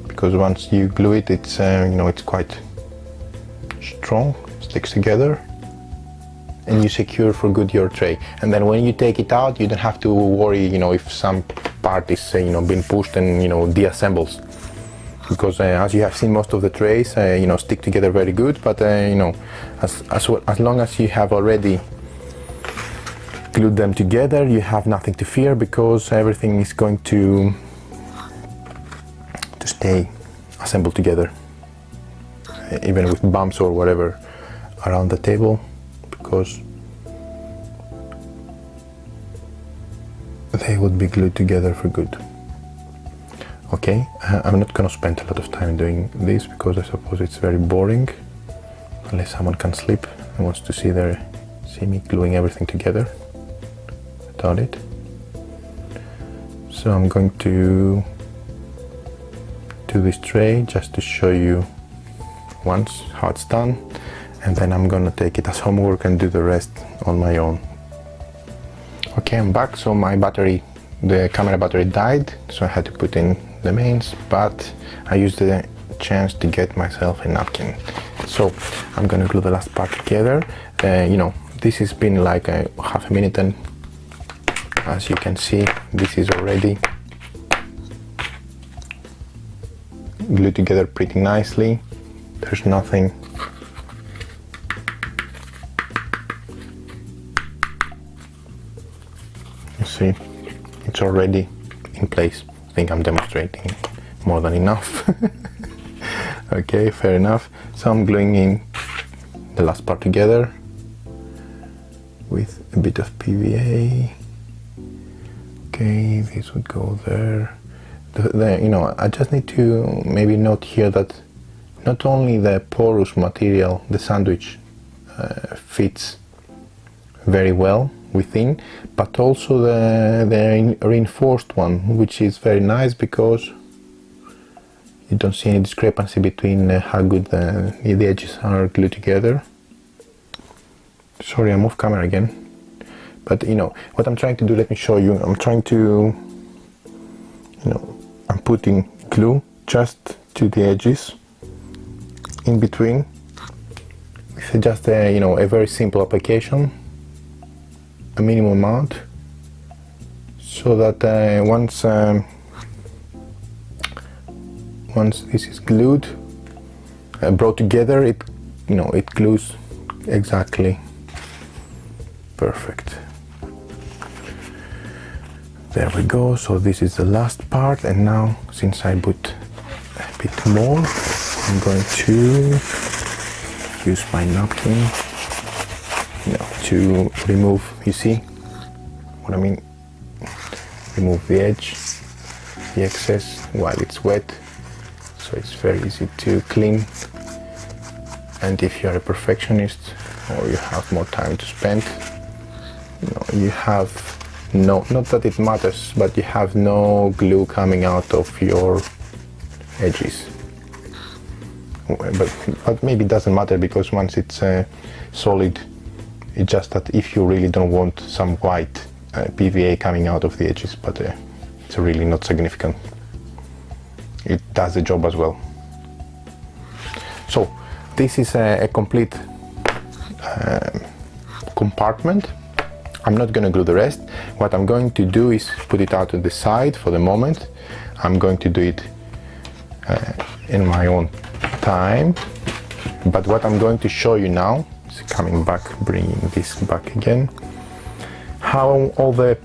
because once you glue it, it's it's quite strong, sticks together, and you secure for good your tray. And then when you take it out, you don't have to worry, if some part is being pushed and deassembles, because as you have seen, most of the trays stick together very good. But as long as you have already glued them together, you have nothing to fear, because everything is going to stay assembled together, even with bumps or whatever around the table, because they would be glued together for good. Okay, I'm not gonna spend a lot of time doing this, because I suppose it's very boring, unless someone can sleep and wants to see me gluing everything together. Without it, So I'm going to do this tray just to show you once how it's done, and then I'm gonna take it as homework and do the rest on my own. Okay, I'm back. So my battery, the camera battery died, so I had to put in the mains, but I used the chance to get myself a napkin. So I'm gonna glue the last part together. You know, this has been like a half a minute, and as you can see, this is already glued together pretty nicely. There's nothing you see, it's already in place. I think I'm demonstrating more than enough. Okay, fair enough. So I'm gluing in the last part together with a bit of PVA. Okay, this would go there. You know, I just need to maybe note here that not only the porous material, the sandwich, fits very well within, but also the reinforced one, which is very nice because you don't see any discrepancy between how good the edges are glued together. Sorry, I'm off camera again. But you know, what I'm trying to do, let me show you. I'm trying to, you know, I'm putting glue just to the edges in between. It's just a, you know, a very simple application, a minimum amount, so that once this is glued, brought together, it, you know, it glues exactly perfect. There we go. So this is the last part, and now since I put a bit more, I'm going to use my napkin, you know, to remove, you see what I mean, remove the edge, the excess while it's wet, so it's very easy to clean. And if you're a perfectionist or you have more time to spend, you know, you have no, not that it matters, but you have no glue coming out of your edges. But maybe it doesn't matter, because once it's solid, it's just that if you really don't want some white PVA coming out of the edges, but it's really not significant. It does the job as well. So this is a complete compartment. I'm not going to glue the rest. What I'm going to do is put it out to the side for the moment. I'm going to do it in my own time. But what I'm going to show you now is coming back, bringing this back again, how all the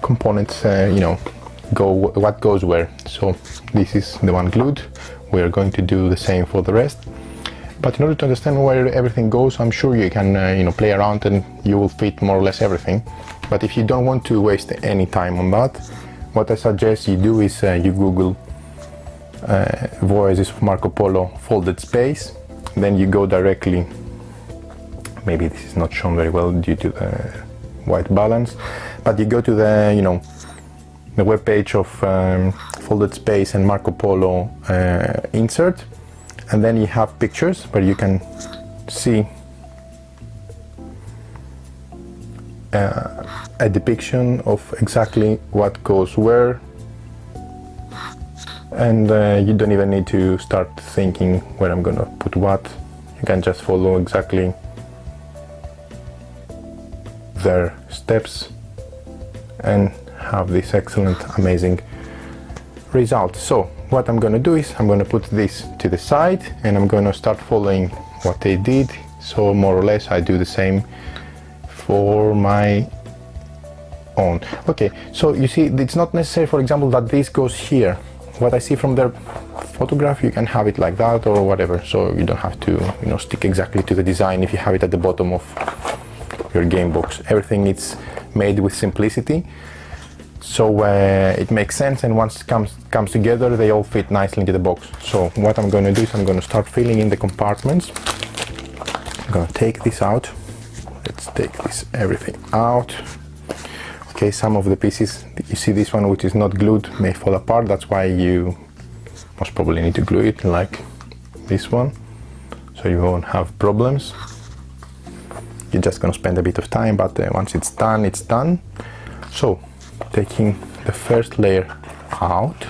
components, you know, go, what goes where. So this is the one glued. We're going to do the same for the rest. But in order to understand where everything goes, I'm sure you can, you know, play around and you will fit more or less everything. But if you don't want to waste any time on that, what I suggest you do is you Google Voyages of Marco Polo folded space. Then you go directly, maybe this is not shown very well due to the white balance, but you go to the, you know, the web page of folded space and Marco Polo insert. And then you have pictures where you can see a depiction of exactly what goes where, and you don't even need to start thinking where I'm gonna put what. You can just follow exactly their steps and have this excellent, amazing result. So what I'm going to do is I'm going to put this to the side, and I'm going to start following what they did. So more or less I do the same for my own. Okay, so you see, it's not necessary, for example, that this goes here. What I see from their photograph, you can have it like that or whatever, so you don't have to, you know, stick exactly to the design if you have it at the bottom of your game box. Everything is made with simplicity. So it makes sense, and once it comes together, they all fit nicely into the box. So what I'm going to do is I'm going to start filling in the compartments. I'm going to take this out. Let's take this everything out. Okay, some of the pieces, you see this one which is not glued may fall apart. That's why you most probably need to glue it like this one, so you won't have problems. You're just gonna spend a bit of time, but once it's done, it's done. So taking the first layer out,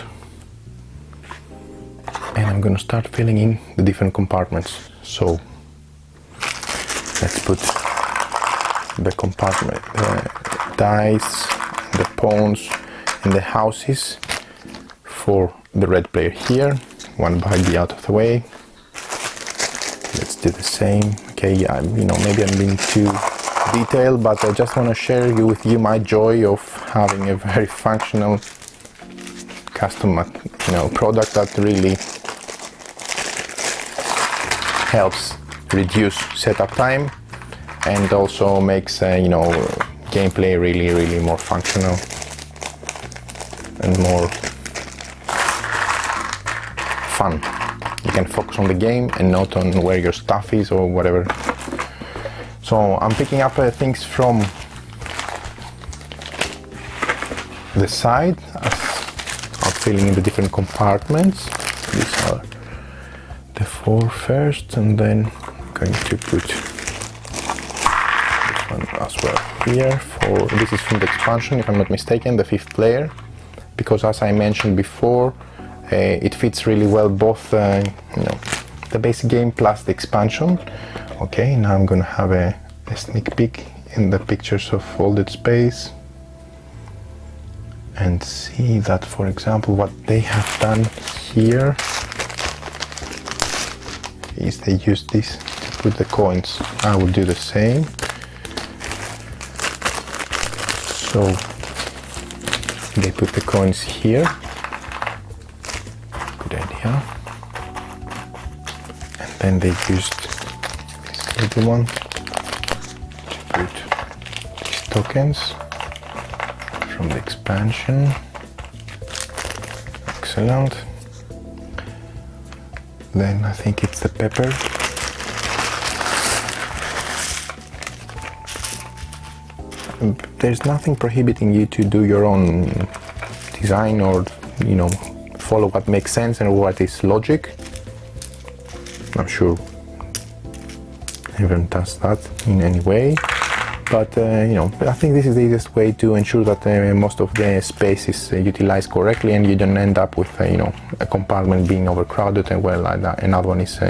and I'm gonna start filling in the different compartments. So let's put the compartment, the dice, the pawns and the houses for the red player here. One baggie out of the way. Let's do the same. Okay, you know, maybe I'm being too detailed, but I just want to share with you my joy of having a very functional custom, you know, product that really helps reduce setup time and also makes you know, gameplay really more functional and more fun. You can focus on the game and not on where your stuff is or whatever. So I'm picking up things from the side as I'm filling in the different compartments. These are the 4 first, and then I'm going to put this one as well here. This is from the expansion, if I'm not mistaken, the 5th player, because as I mentioned before, it fits really well both you know, the basic game plus the expansion. Okay, now I'm gonna have a sneak peek in the pictures of Folded Space and see that, for example, what they have done here is they use this to put the coins. I will do the same. So they put the coins here. Good idea. And then they used this little one to put these tokens from the expansion. Excellent. Then I think it's the pepper. There's nothing prohibiting you to do your own design or, you know, follow what makes sense and what is logic. I'm sure everyone does that in any way, but you know, I think this is the easiest way to ensure that most of the space is utilized correctly and you don't end up with you know, a compartment being overcrowded and well, another one is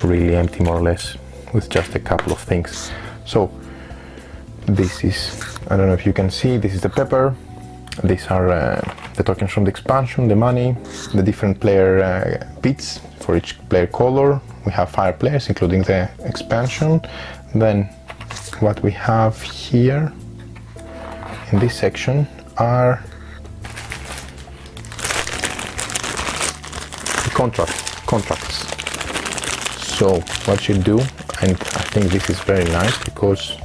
really empty more or less with just a couple of things. So this is, I don't know if you can see, this is the pepper. These are the tokens from the expansion, the money, the different player bits for each player color. We have 5 players, including the expansion. Then what we have here in this section are the contracts. So what you do, and I think this is very nice because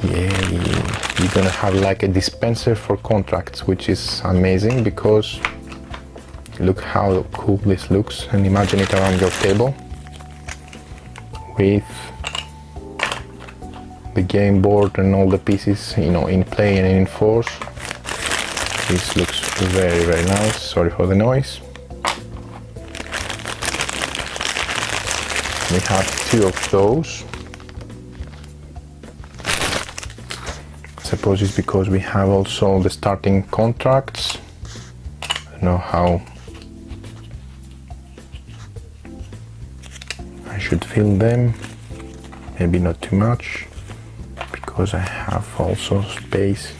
you're gonna have like a dispenser for contracts, which is amazing because look how cool this looks, and imagine it around your table with the game board and all the pieces, you know, in play and in force. This looks very nice. Sorry for the noise. We have 2 of those. I suppose it's because we have also the starting contracts. I don't know how I should fill them. Maybe not too much, because I have also space.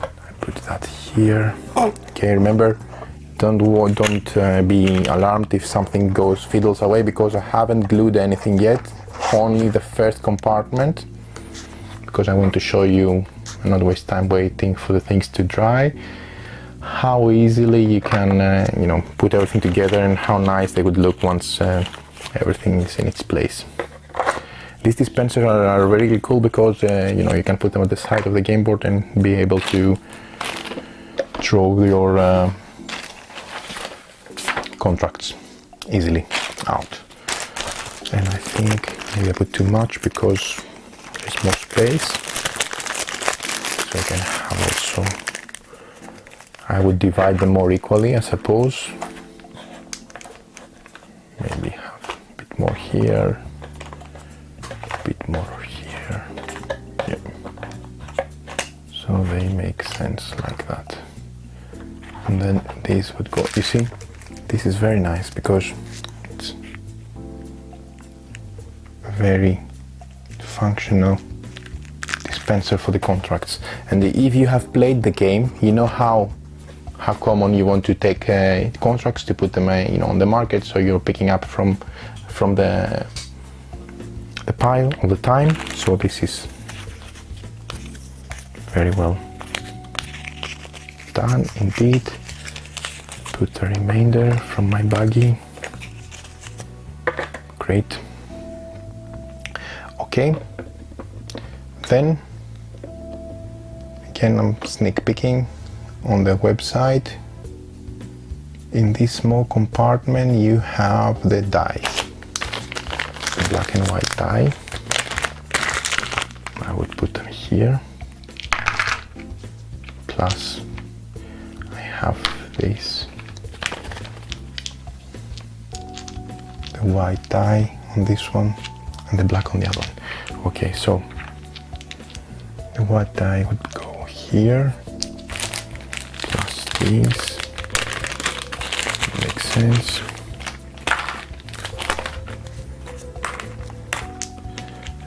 I put that here. Okay, remember, don't be alarmed if something fiddles away, because I haven't glued anything yet, only the first compartment, because I want to show you and not waste time waiting for the things to dry, how easily you can you know, put everything together and how nice they would look once everything is in its place. These dispensers are really cool because you know, you can put them at the side of the game board and be able to draw your contracts easily out. And I think maybe I put too much because there's more space. so I can have also, I would divide them more equally, I suppose. Maybe have a bit more here, a bit more here. Yeah. So they make sense like that. And then these would go, you see, this is very nice because it's a very functional dispenser for the contracts. And if you have played the game, you know how common you want to take contracts to put them on the market, so you're picking up from the pile all the time. So this is very well done indeed. Put the remainder from my buggy. Great. Okay, then again I'm sneak peeking on the website. In this small compartment you have the die, the black and white die. I would put them here, plus I have this, the white die on this one and the black on the other one. Okay, so the white die would go here, plus these, makes sense.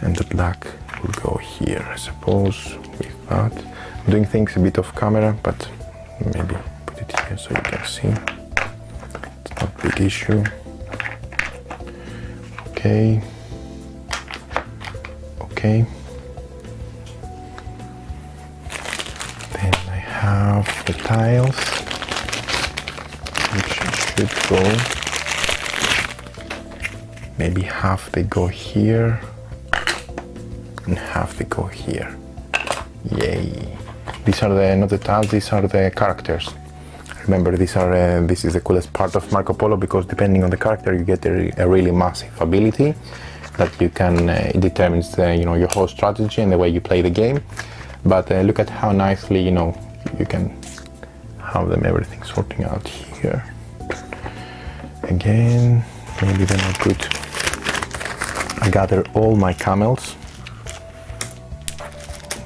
And the black will go here, I suppose, with that. I'm doing things a bit off camera, but maybe put it here so you can see. It's not a big issue. Okay. Okay. Then I have the tiles, which should go, maybe half they go here and half they go here. Yay! These are not the tiles, these are the characters. Remember, this is the coolest part of Marco Polo, because depending on the character you get a really massive ability that you can, it determines your whole strategy and the way you play the game. But look at how nicely you can have them, everything sorting out here. Again, maybe then I gather all my camels,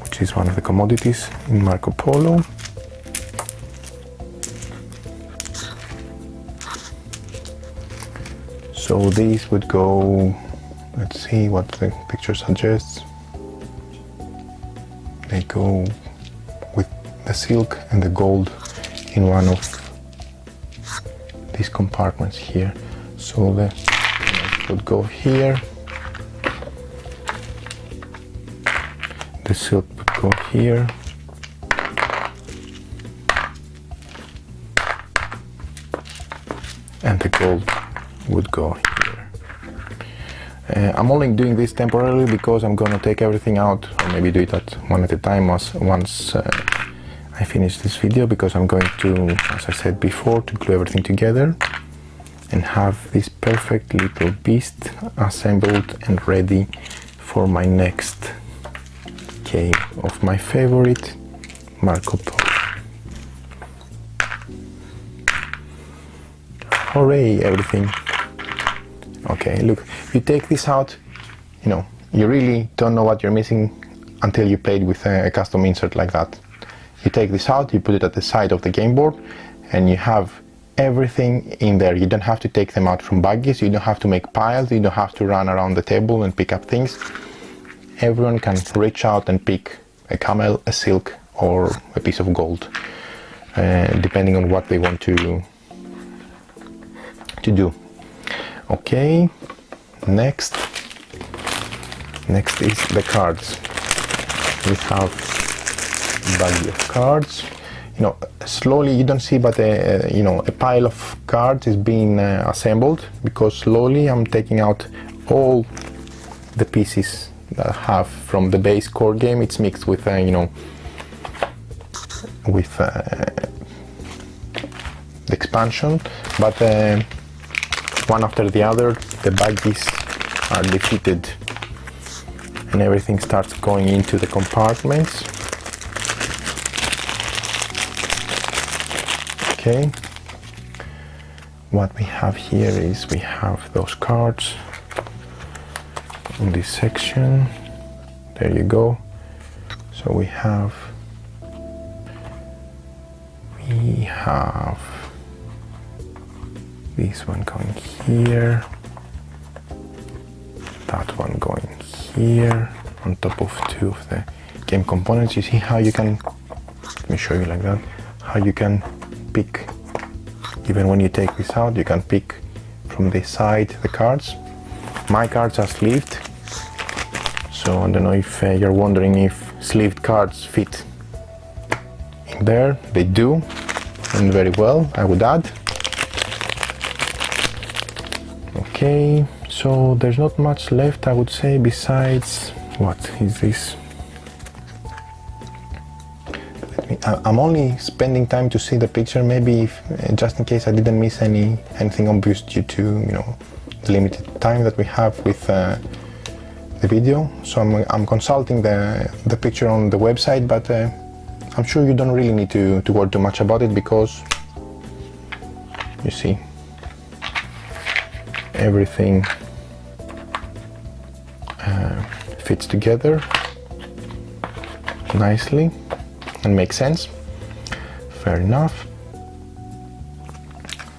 which is one of the commodities in Marco Polo. So these would go, let's see what the picture suggests. They go with the silk and the gold in one of these compartments here. So the would go here, the silk would go here, and the gold would go here. I'm only doing this temporarily because I'm gonna take everything out, or maybe do it one at a time once I finish this video, because I'm going to, as I said before, to glue everything together and have this perfect little beast assembled and ready for my next game of my favorite, Marco Polo. Hooray, everything. Okay, look, you take this out, you really don't know what you're missing until you played with a custom insert like that. You take this out, you put it at the side of the game board, and you have everything in there. You don't have to take them out from buggies, you don't have to make piles, you don't have to run around the table and pick up things. Everyone can reach out and pick a camel, a silk, or a piece of gold, depending on what they want to do. Okay, next is the cards. We have a bag of cards. Slowly, you don't see, but a pile of cards is being assembled, because slowly I'm taking out all the pieces that I have from the base core game. It's mixed with with the expansion, but one after the other the buggies are defeated and everything starts going into the compartments. Okay, what we have here is we have those cards in this section. There you go. So we have this one going here, that one going here, on top of two of the game components. You see how you can, let me show you like that, how you can pick, even when you take this out, you can pick from the side the cards. My cards are sleeved, so I don't know if you're wondering if sleeved cards fit in there. They do, and very well, I would add. Okay, so there's not much left, I would say, besides, what is this? I'm only spending time to see the picture, maybe if, just in case I didn't miss anything obvious due to, you know, the limited time that we have with the video. So I'm consulting the picture on the website, but I'm sure you don't really need to worry too much about it, because you see everything fits together nicely and makes sense. Fair enough.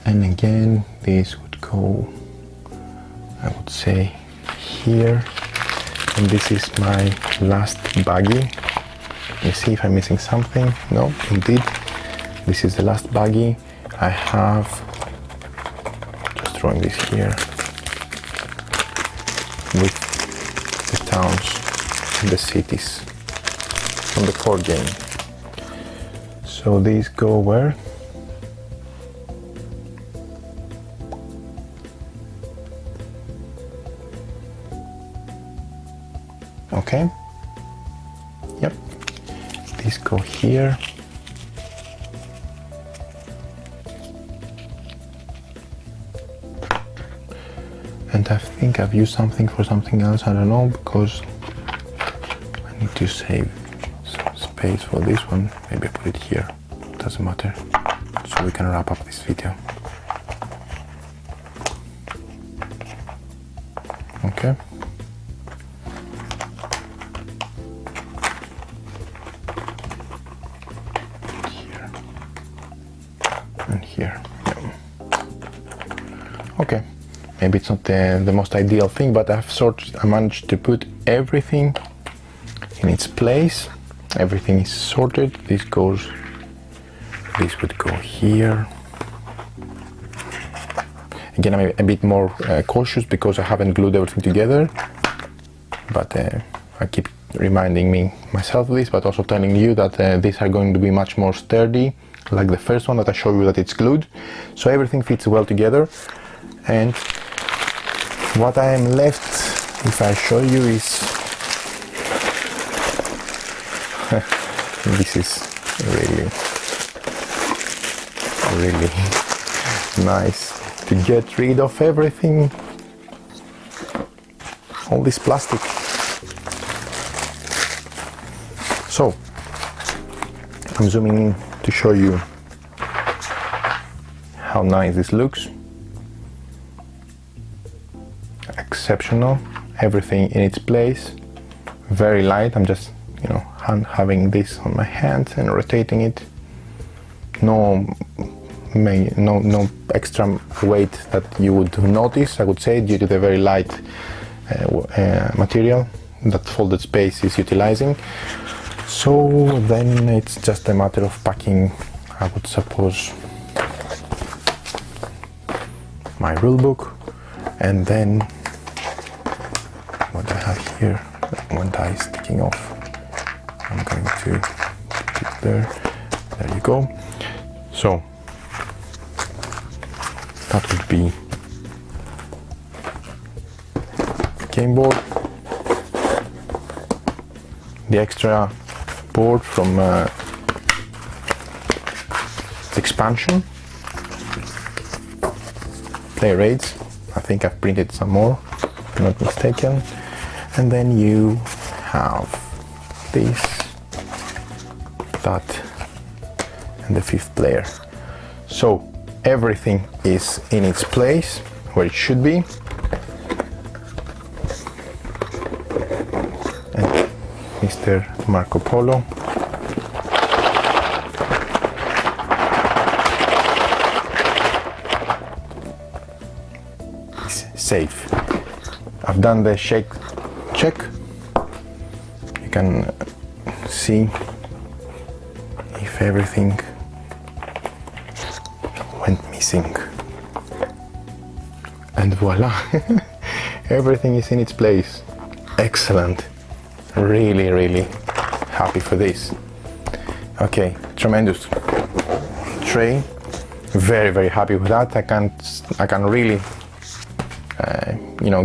And again, this would go, I would say, here. And this is my last baggie. Let me see if I'm missing something. No, indeed, this is the last baggie. I have, just throwing this here, with the towns and the cities from the core game. So these go where? Okay. Yep. These go here. And I think I've used something for something else, I don't know, because I need to save some space for this one. Maybe I put it here, doesn't matter, so we can wrap up this video. Okay. Here and here. Yeah. Okay. Maybe it's not the most ideal thing, but I managed to put everything in its place. Everything is sorted. This would go here. Again, I'm a bit more cautious because I haven't glued everything together, but I keep reminding myself this, but also telling you that these are going to be much more sturdy, like the first one that I show you that it's glued. So everything fits well together. And what I am left, if I show you, is this is really nice to get rid of everything, all this plastic. So I'm zooming in to show you how nice this looks. Exceptional, everything in its place, very light. I'm just, you know, having this on my hand and rotating it. No extra weight that you would notice, I would say, due to the very light material that folded space is utilizing. So then it's just a matter of packing, I would suppose, my rule book, and then what I have here, one die is sticking off. I'm going to put it there. There you go. So that would be game board, the extra board from expansion, player aids. I think I've printed some more, if I'm not mistaken. And then you have this, that, and the fifth player. So everything is in its place where it should be. And Mr. Marco Polo. Is safe. I've done the shake check. You can see if everything went missing. And voila, everything is in its place. Excellent. Really, really happy for this. Okay, tremendous tray. Very, very happy with that. I can really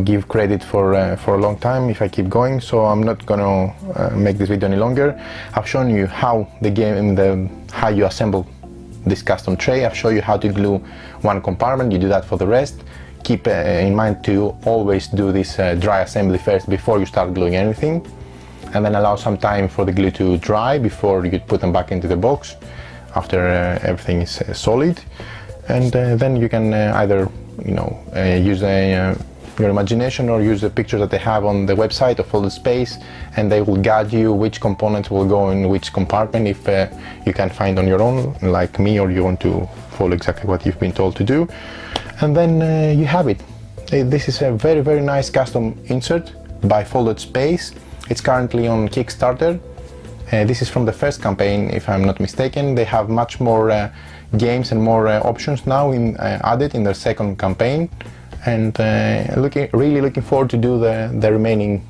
give credit for a long time if I keep going, so I'm not gonna make this video any longer. I've shown you how how you assemble this custom tray. I've shown you how to glue one compartment. You do that for the rest. Keep in mind to always do this dry assembly first before you start gluing anything, and then allow some time for the glue to dry before you put them back into the box after everything is solid. And then you can either use your imagination or use the pictures that they have on the website of Folded Space, and they will guide you which components will go in which compartment if you can find on your own, like me, or you want to follow exactly what you've been told to do. And then you have it. This is a very, very nice custom insert by Folded Space. It's currently on Kickstarter. This is from the first campaign, if I'm not mistaken. They have much more games and more options now added in their second campaign, and really looking forward to do the remaining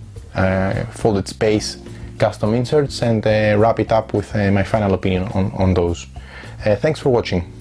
Folded Space custom inserts and wrap it up with my final opinion on those. Thanks for watching.